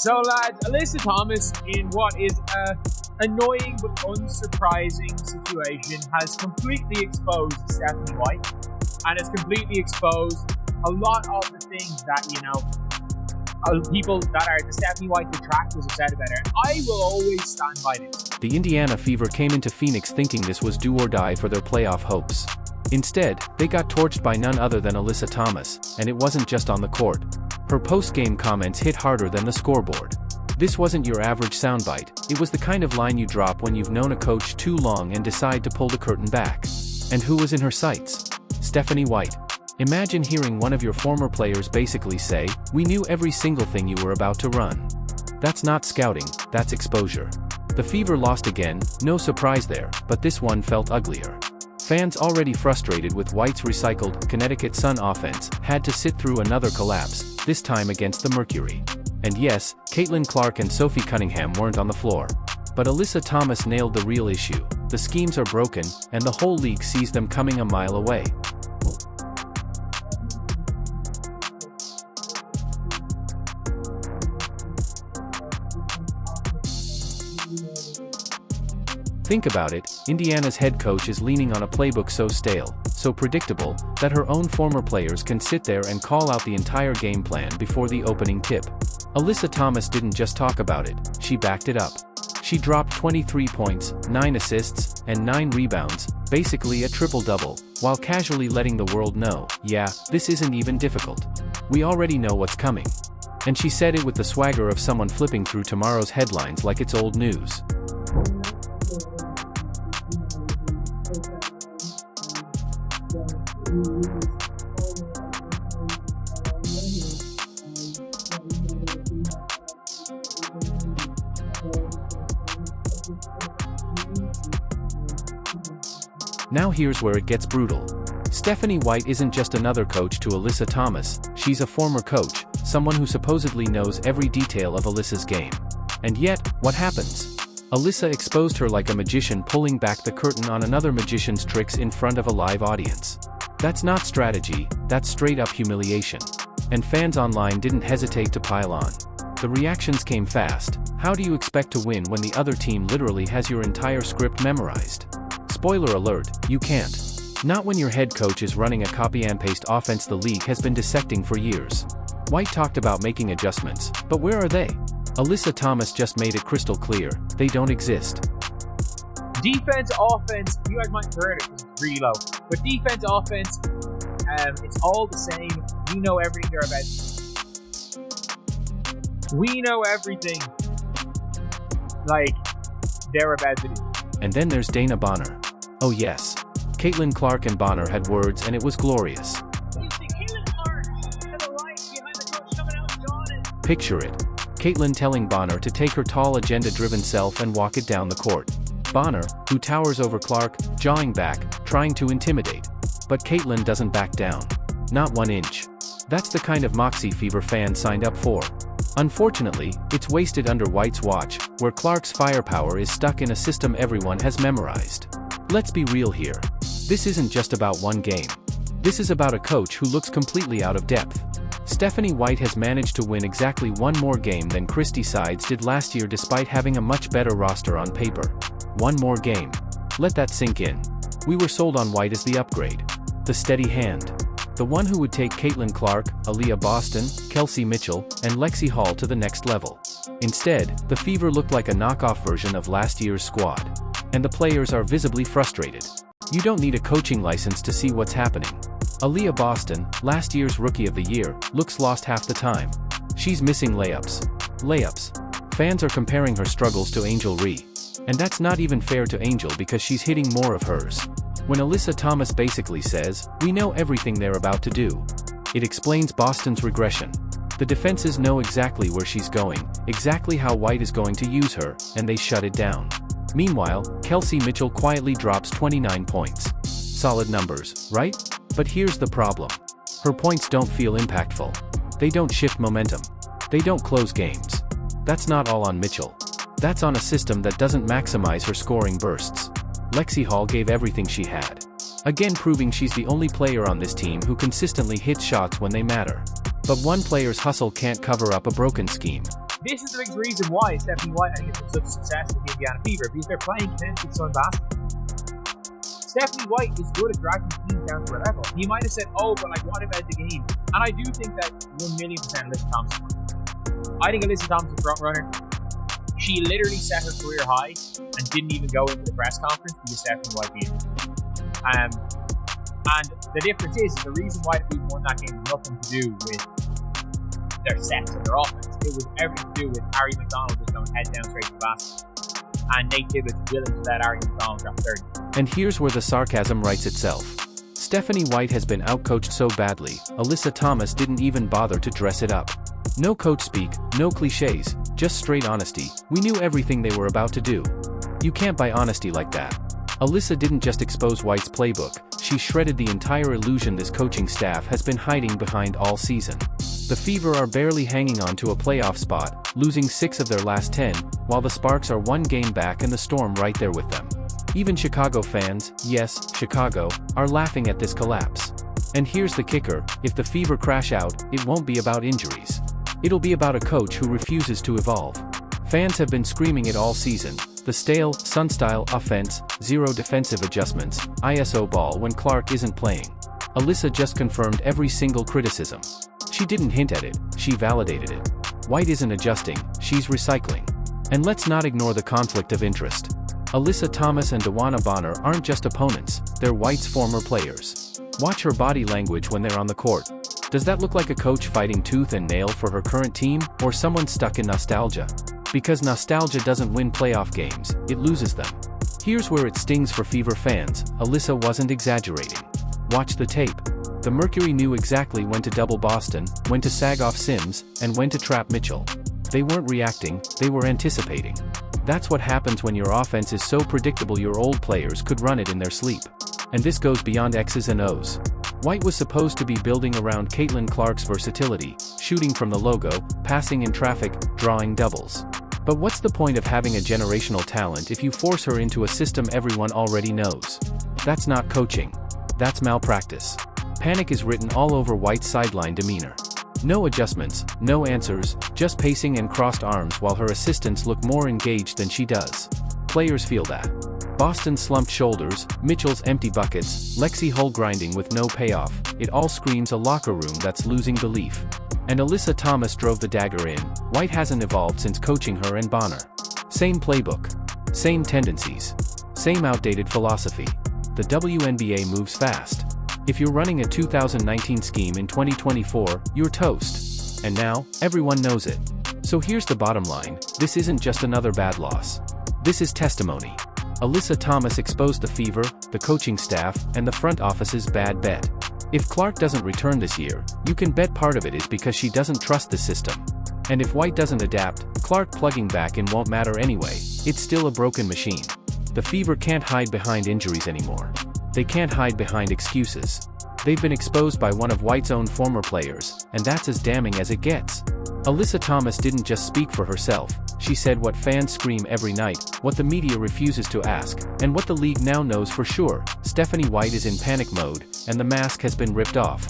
So lads, Alyssa Thomas, in what is a annoying but unsurprising situation, has completely exposed Stephanie White, and has completely exposed a lot of the things that, people that are the Stephanie White detractors have said about her. I will always stand by this. The Indiana Fever came into Phoenix thinking this was do or die for their playoff hopes. Instead, they got torched by none other than Alyssa Thomas, and it wasn't just on the court. Her post-game comments hit harder than the scoreboard. This wasn't your average soundbite, it was the kind of line you drop when you've known a coach too long and decide to pull the curtain back. And who was in her sights? Stephanie White. Imagine hearing one of your former players basically say, "We knew every single thing you were about to run." That's not scouting, that's exposure. The Fever lost again, no surprise there, but this one felt uglier. Fans already frustrated with White's recycled Connecticut Sun offense had to sit through another collapse, this time against the Mercury. And yes, Caitlin Clark and Sophie Cunningham weren't on the floor. But Alyssa Thomas nailed the real issue. The schemes are broken, and the whole league sees them coming a mile away. Think about it, Indiana's head coach is leaning on a playbook so stale, so predictable, that her own former players can sit there and call out the entire game plan before the opening tip. Alyssa Thomas didn't just talk about it, she backed it up. She dropped 23 points, 9 assists, and 9 rebounds, basically a triple-double, while casually letting the world know, yeah, this isn't even difficult. We already know what's coming. And she said it with the swagger of someone flipping through tomorrow's headlines like it's old news. Now here's where it gets brutal. Stephanie White isn't just another coach to Alyssa Thomas, she's a former coach, someone who supposedly knows every detail of Alyssa's game. And yet, what happens? Alyssa exposed her like a magician pulling back the curtain on another magician's tricks in front of a live audience. That's not strategy, that's straight-up humiliation. And fans online didn't hesitate to pile on. The reactions came fast. How do you expect to win when the other team literally has your entire script memorized? Spoiler alert, you can't. Not when your head coach is running a copy-and-paste offense the league has been dissecting for years. White talked about making adjustments, but where are they? Alyssa Thomas just made it crystal clear, they don't exist. Defense, offense, you guys might have heard it because it's really low. But defense, offense, it's all the same. We know everything they're about. We know everything like they're about to do. And then there's Dana Bonner. Oh yes. Caitlin Clark and Bonner had words and it was glorious. Picture it. Caitlin telling Bonner to take her tall agenda-driven self and walk it down the court. Bonner, who towers over Clark, jawing back, trying to intimidate. But Caitlin doesn't back down. Not 1 inch. That's the kind of moxie Fever fans signed up for. Unfortunately, it's wasted under White's watch, where Clark's firepower is stuck in a system everyone has memorized. Let's be real here. This isn't just about one game. This is about a coach who looks completely out of depth. Stephanie White has managed to win exactly one more game than Christie Sides did last year despite having a much better roster on paper. One more game. Let that sink in. We were sold on White as the upgrade. The steady hand. The one who would take Caitlin Clark, Aaliyah Boston, Kelsey Mitchell, and Lexi Hall to the next level. Instead, the Fever looked like a knockoff version of last year's squad. And the players are visibly frustrated. You don't need a coaching license to see what's happening. Aaliyah Boston, last year's Rookie of the Year, looks lost half the time. She's missing layups. Fans are comparing her struggles to Angel Ree. And that's not even fair to Angel because she's hitting more of hers. When Alyssa Thomas basically says, "We know everything they're about to do," it explains Boston's regression. The defenses know exactly where she's going, exactly how White is going to use her, and they shut it down. Meanwhile, Kelsey Mitchell quietly drops 29 points. Solid numbers, right? But here's the problem. Her points don't feel impactful. They don't shift momentum. They don't close games. That's not all on Mitchell. That's on a system that doesn't maximize her scoring bursts. Lexi Hall gave everything she had. Again proving she's the only player on this team who consistently hits shots when they matter. But one player's hustle can't cover up a broken scheme. This is the biggest reason why Stephanie White and such success with the Indiana Fever, because they're playing Connecticut Sun basketball. Stephanie White is good at dragging teams down to her level. He might have said, oh, but like, what about the game? And I do think that 1,000,000% Alyssa Thomas. I think Alyssa Thomas is a front runner. She literally set her career high and didn't even go into the press conference because Stephanie White beat her. And the difference is the reason why the Fever won that game had nothing to do with their sets and their offense. It was everything to do with Ari McDonald just going head down straight to the basket. And Nate Tibbetts willing to let Ari McDonald drop 30. And here's where the sarcasm writes itself. Stephanie White has been outcoached so badly, Alyssa Thomas didn't even bother to dress it up. No coach speak, no cliches, just straight honesty. We knew everything they were about to do. You can't buy honesty like that. Alyssa didn't just expose White's playbook, she shredded the entire illusion this coaching staff has been hiding behind all season. The Fever are barely hanging on to a playoff spot, losing 6 of their last 10, while the Sparks are 1 game back and the Storm right there with them. Even Chicago fans, yes, Chicago, are laughing at this collapse. And here's the kicker, if the Fever crash out, it won't be about injuries. It'll be about a coach who refuses to evolve. Fans have been screaming it all season. The stale, Sun-style offense, 0 defensive adjustments, ISO ball when Clark isn't playing. Alyssa just confirmed every single criticism. She didn't hint at it, she validated it. White isn't adjusting, she's recycling. And let's not ignore the conflict of interest. Alyssa Thomas and DeWanna Bonner aren't just opponents, they're White's former players. Watch her body language when they're on the court. Does that look like a coach fighting tooth and nail for her current team, or someone stuck in nostalgia? Because nostalgia doesn't win playoff games, it loses them. Here's where it stings for Fever fans, Alyssa wasn't exaggerating. Watch the tape. The Mercury knew exactly when to double Boston, when to sag off Sims, and when to trap Mitchell. They weren't reacting, they were anticipating. That's what happens when your offense is so predictable your old players could run it in their sleep. And this goes beyond X's and O's. White was supposed to be building around Caitlin Clark's versatility, shooting from the logo, passing in traffic, drawing doubles. But what's the point of having a generational talent if you force her into a system everyone already knows? That's not coaching. That's malpractice. Panic is written all over White's sideline demeanor. No adjustments, no answers, just pacing and crossed arms while her assistants look more engaged than she does. Players feel that. Boston's slumped shoulders, Mitchell's empty buckets, Lexi Hull grinding with no payoff, it all screams a locker room that's losing belief. And Alyssa Thomas drove the dagger in. White hasn't evolved since coaching her and Bonner. Same playbook. Same tendencies. Same outdated philosophy. The WNBA moves fast. If you're running a 2019 scheme in 2024, you're toast. And now, everyone knows it. So here's the bottom line, this isn't just another bad loss. This is testimony. Alyssa Thomas exposed the Fever, the coaching staff, and the front office's bad bet. If Clark doesn't return this year, you can bet part of it is because she doesn't trust the system. And if White doesn't adapt, Clark plugging back in won't matter anyway, it's still a broken machine. The Fever can't hide behind injuries anymore. They can't hide behind excuses. They've been exposed by one of White's own former players, and that's as damning as it gets. Alyssa Thomas didn't just speak for herself, she said what fans scream every night, what the media refuses to ask, and what the league now knows for sure, Stephanie White is in panic mode, and the mask has been ripped off.